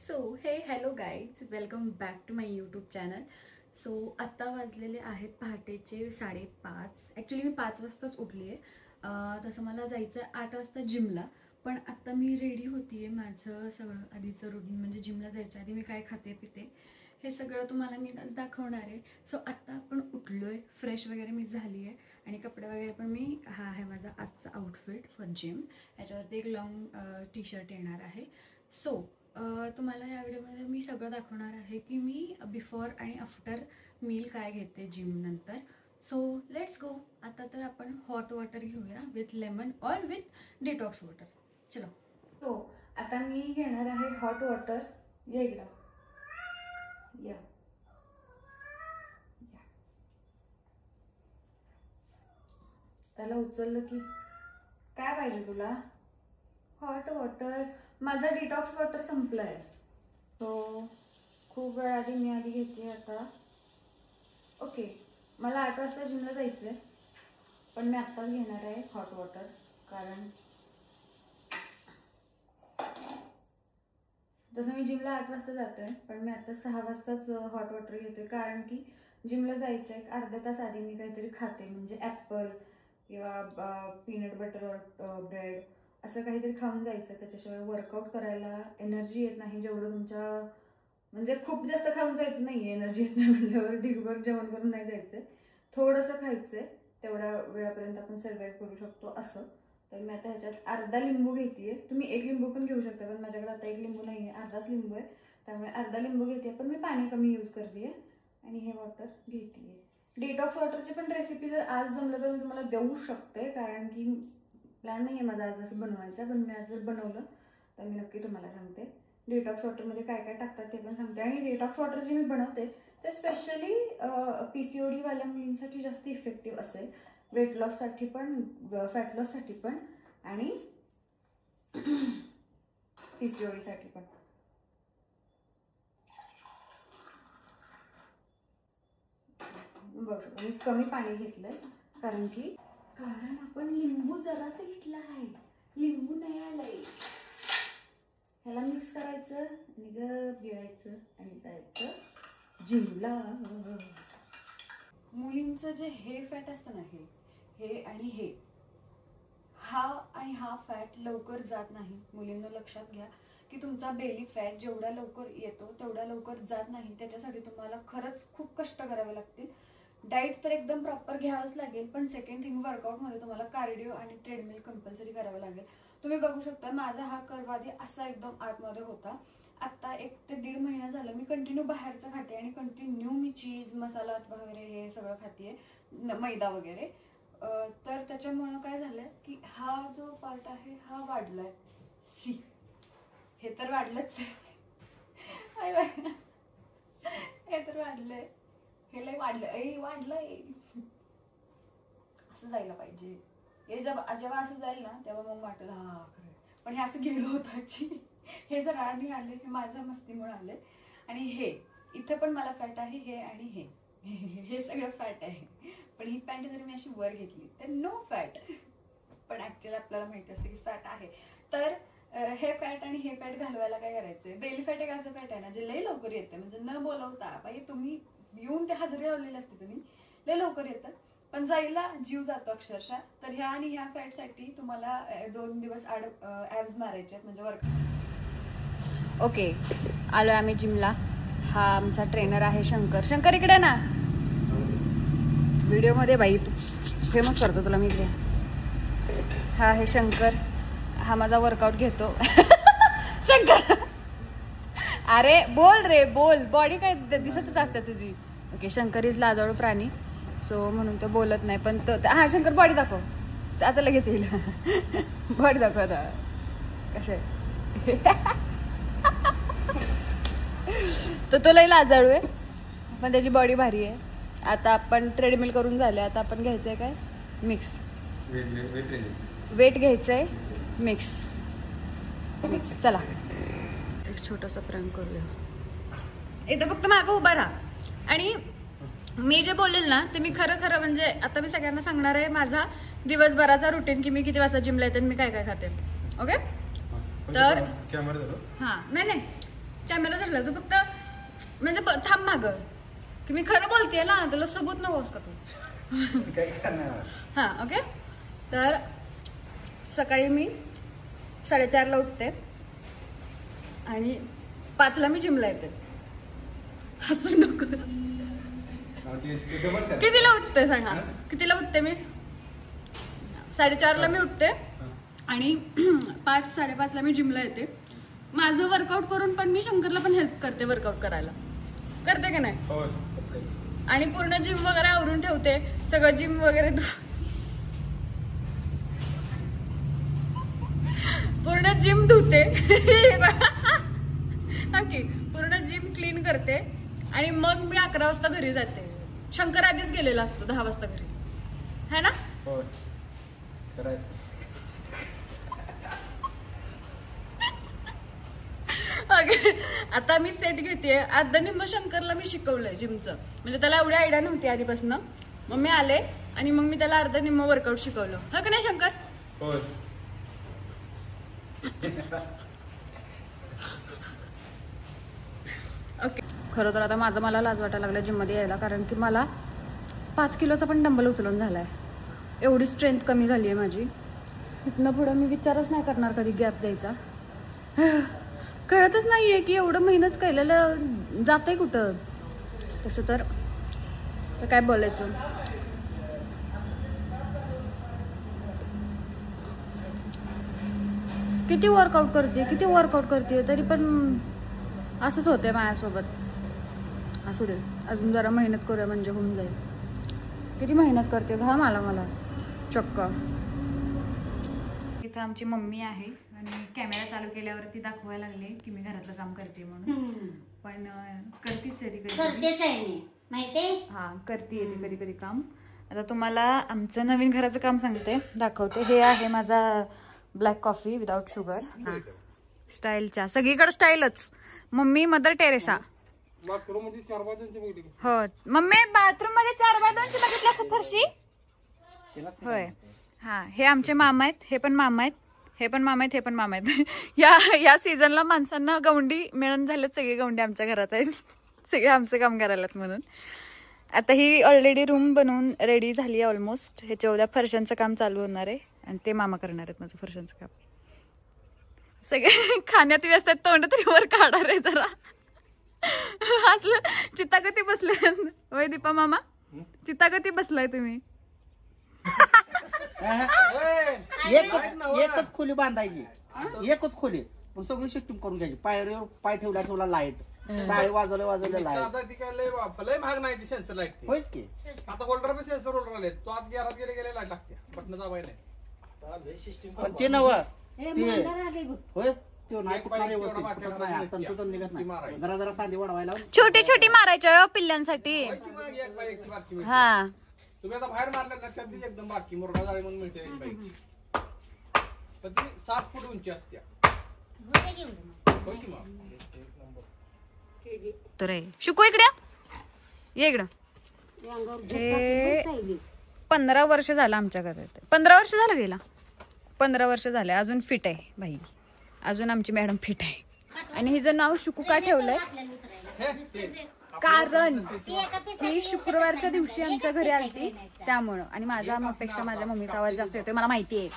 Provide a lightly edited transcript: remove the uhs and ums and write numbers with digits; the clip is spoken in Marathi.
So hey hello guys, welcome back to my YouTube channel. So आत्ता वाजलेले आहेत पहाटेचे 5:30. ॲक्च्युली मी 5 वाजताच उठली आहे. तसं मला जायचं आहे 8 वाजता जिमला. पण आत्ता मी रेडी होती आहे. माझं सगळं आधीचं रुटीन म्हणजे जिमला जायच्या आधी मी काय खाते पिते हे सगळं तुम्हाला मी आज दाखवणार आहे. सो आत्ता आपण उठलो आहे, फ्रेश वगैरे मी झाली आहे आणि कपडे वगैरे पण मी हा आहे माझा आजचा आउटफिट फॉर जिम. याच्यावरती एक लॉंग टी शर्ट येणार आहे. सो तुम्हाला या व्हिडिओमध्ये मी सगळं दाखवणार आहे की मी बिफोर आणि आफ्टर मील काय घेते जिम नंतर. So let's go. आता तर आपण हॉट वॉटर घेऊया विथ लेमन और विथ डिटॉक्स वॉटर. चलो. सो आता मी घेणार आहे हॉट वॉटर. या इकडं या. त्याला उचललं की काय पाहिजे तुला? Hot water. माझा डिटॉक्स वॉटर संपलाय. सो खूप वेळ आधी मी घेते आता. ओके, मला 8 वाजता जिमला जायचंय पण मी आत्ताच घेणार आहे हॉट वॉटर. कारण जसं मी जिमला 8 वाजता जातोय पण मी आता 6 वाजताच हॉट वॉटर घेते. कारण की जिमला जायच्या एक अर्धा तास आधी मी काहीतरी खाते, म्हणजे ॲपल किंवा पीनट बटर ब्रेड असं काहीतरी खाऊन जायचं. त्याच्याशिवाय वर्कआउट करायला एनर्जी येत नाही. जेवढं तुमच्या म्हणजे खूप जास्त खाऊन जायचं नाही, एनर्जी येत नाही म्हटल्यावर ढिगभर जेवण करून नाही जायचं. थोडंसं खायचंय, तेवढ्या वेळापर्यंत आपण सर्वाइव्ह करू शकतो असं. तर मी आता ह्याच्यात अर्धा लिंबू घेते. तुम्ही 1 लिंबू पण घेऊ शकता पण माझ्याकडे आता 1 लिंबू नाही आहे, अर्धाच लिंबू आहे. त्यामुळे अर्धा लिंबू घेते पण मी पाणी कमी यूज करते आणि हे वॉटर घेते. डिटॉक्स वॉटरची पण रेसिपी जर आज जमलं तर मी तुम्हाला देऊ शकते. कारण की प्लॅन नाही आहे माझा आज असं बनवायचा, पण मी आज जर बनवलं तर मी नक्की तुम्हाला सांगते. डिटॉक्स वॉटरमध्ये काय काय टाकतात ते पण सांगते. आणि डिटॉक्स वॉटर जे मी बनवते ते स्पेशली PCOD वाल्या मुलींसाठी जास्त इफेक्टिव्ह असेल. वेट लॉससाठी पण, फॅट लॉससाठी पण आणि PCODसाठी पण. बघ मी कमी पाणी घेतलंय कारण आपण लिंबू जराच घेतला आहे, लिंबू नाही आलाय. ह्याला मिक्स करायचं आणि गप गिळायचं आणि जायचं जिमला. मुलींचं जे हे फॅट असतं ना, हे आणि हा फॅट लवकर जात नाही. मुलींना लक्षात घ्या की तुमचा बेली फॅट जेवढा लवकर येतो तेवढा लवकर जात नाही. त्याच्यासाठी तुम्हाला खरंच खूप कष्ट करावे लागतील. डाएट तर एकदम प्रॉपर घ्यावंच लागेल, पण सेकंड थिंग वर्कआउटमध्ये तुम्हाला कार्डिओ आणि ट्रेडमिल कंपल्सरी करावं लागेल. तुम्ही बघू शकता माझा हा कर्व आधी असा एकदम आतमध्ये होता. आता 1 ते 1.5 महिना झालं मी कंटिन्यू बाहेरचं खाते आणि कंटिन्यू मी चीज मसाला वगैरे हे सगळं खाते, मैदा वगैरे. तर त्याच्यामुळं काय झालंय की हा जो पार्ट आहे हा वाढलाय. हे तर वाढलंच आहे, हे तर वाढलंय, हे लय वाढलंय. असं जायला पाहिजे. हे जेव्हा असं जाईल ना तेव्हा मग वाटेल हा खरं. पण हे असं गेलं होतं. हे जर आधी आले हे माझ्या मस्तीमुळे आले. आणि हे इथं पण मला फॅट आहे, हे आणि हे सगळं फॅट आहे. पण ही पॅन्ट जरी मी अशी वर घेतली तर नो फॅट. पण ऍक्च्युअली आपल्याला माहिती असते की फॅट आहे. तर हे फॅट आणि हे फॅट घालवायला काय करायचंय? बेली फॅट एक असं फॅट आहे ना जे लय लवकर येते. म्हणजे न बोलवता बाई तुम्ही येऊन ते हजेरी लावलेले असते, तुम्ही लय लवकर येतं पण जायला जीव जातो अक्षरशः. तर ह्या आणि ह्या फॅटसाठी तुम्हाला 2 दिवस ॲब्स मारायचे म्हणजे वर्क. ओके, आलोय आम्ही जिमला. हा आमचा ट्रेनर आहे शंकर इकडे ना. व्हिडिओमध्ये बाई तू फेमस करतो तुला मी इकडे. हा आहे शंकर, हा माझा वर्कआउट घेतो. शंकर अरे बोल रे बोल, बॉडी काय दिसतच असते तुझी. ओके, शंकर इज लाजाळू प्राणी, सो म्हणून तो बोलत नाही. पण तो हा शंकर बॉडी दाखव आता, लगेच येईल. बॉडी दाखव आता कसे. तो लई लाजाळू आहे पण त्याची बॉडी भारी आहे. आता आपण ट्रेडमिल करून झाले. आता आपण घ्यायचंय काय मिक्स वेट घ्यायचंय मिक्स. चला एक छोटासा प्रँक करूया. इथं फक्त मागं उभा राहा आणि मी जे बोलेल ना ते मी खरं म्हणजे आता मी सगळ्यांना सांगणार आहे माझा दिवसभराचा रुटीन की मी किती वाजता जिमला येते आणि मी काय काय खाते. ओके तर हां नाही कॅमेरा धरला तू फक्त म्हणजे थांब माग की मी खरं बोलतेय ना, तुला सबूत नकोस का तू. हा ओके. तर सकाळी मी 4:30ला उठते आणि 5ला मी जिमला येते. हसू नको. कितीला उठते सांगा, कितीला उठते मी? 4:30ला मी उठते आणि 5-5:30ला मी जिमला येते. माझं वर्कआउट करून पण मी शंकरला पण हेल्प करते वर्कआउट करायला. करते की नाही? आणि पूर्ण जिम वगैरे आवरून ठेवते, सगळं जिम वगैरे पूर्ण जिम धुते. ओके, पूर्ण जिम क्लीन करते आणि मग मी 11 वाजता घरी जाते. शंकर आधीच गेलेला असतो 10 वाजता घरी, है ना? आता मी सेट घेते. आता निम्म शंकरला मी शिकवलंय जिमचं, म्हणजे त्याला एवढी आयडिया नव्हती आधीपासून. मग मी आले आणि मग मी त्याला अर्धा निम्म वर्कआउट शिकवलं. हा का नाही शंकर? ओके. खरं तर आता मला लाज वाटायला लागलं जिम मध्ये यायला, कारण की मला 5 किलोचा पण डंबल उचलून झालाय. एवढी स्ट्रेंथ कमी झाली आहे माझी. इथनं पुढं मी विचारच नाही करणार कधी गॅप द्यायचा. कळतच नाहीये की एवढं मेहनत केलेलं जातंय कुठं. तसं तर काय बोलायचं. किती वर्कआउट करते तरी पण असंच होतंय माझ्यासोबत. असू दे, अजून जरा मेहनत करूया म्हणजे होऊन जाईल. किती मेहनत करते घा मला चक्क. इथं आमची मम्मी आहे आणि कॅमेरा चालू केल्यावरती दाखवायला लागले की मी घरातलं काम करते म्हणून. पण करतीच आहे ती कधी. हा, करते ती कधी काम. आता तुम्हाला आमचं नवीन घराचं काम सांगते, दाखवते. हे आहे माझा ब्लॅक कॉफी विदाउट शुगर. स्टाईलच्या सगळीकडे स्टाईलच. Mummy Mother Teresa. बाथरूम मध्ये 4x2 बघितली. हो मम्मी, बाथरूम मध्ये 4x2 बघितलं असं फरशी. होय. हा, हे आमचे मामा आहेत, हे पण मामा आहेत, हे पण मामा आहेत, हे पण मामा आहेत. या सीझनला माणसांना गवंडी मिळून झालेत. सगळे गवंडी आमच्या घरात आहेत. सगळे आमचं काम करायलात म्हणून. आता ही ऑलरेडी रूम बनवून रेडी झाली आहे ऑलमोस्ट. ह्याच्या उद्या फरशांचं काम चालू होणार आहे आणि ते मामा करणार आहेत माझं फरशांचं काम. सगळे खाण्यात व्यस्त आहेत, तोंड तरी वर काढणार आहे जरा. असलं चित्तागती बसले वय दीपा मामा, चित्तागती बसलाय तुम्ही. एकच खोली बांधायची, एकच खोली पण सगळी सिस्टम करून घ्यायची. पायरीवर पाय ठेवला लाईट, टाळी वाजवले लाईट. लय महाग नाही ती सेन्सर लाईट. होयच की. आता होल्डर पण सेन्सर होल्डर आले. तो आत घरात गेले लाईट लागते, बटन दाबाय नाही. पण ते नव होय, जरा साधी वाढवायला छोटी मारायच्या पिल्लांसाठी. हा, तुम्ही आता बाहेर मारल्या ना त्यात एकदम बाकी मुरगा जाळी म्हणून मिळते एक बाई. पण ती 7 फूट उंची असते. तर शिकू इकडे ये इकडं. 15 वर्ष झालं आमच्या घरात. 15 वर्ष झालं गेला. 15 वर्ष झाले. अजून फिट आहे बाई, अजून आमची मॅडम फिट आहे. आणि हिचं नाव शुकू का ठेवलंय? कारण ही शुक्रवारच्या दिवशी आमच्या घरी आलती त्यामुळं. आणि माझ्या पेक्षा माझ्या मम्मीचा आवाज जास्त येतोय मला माहिती आहे.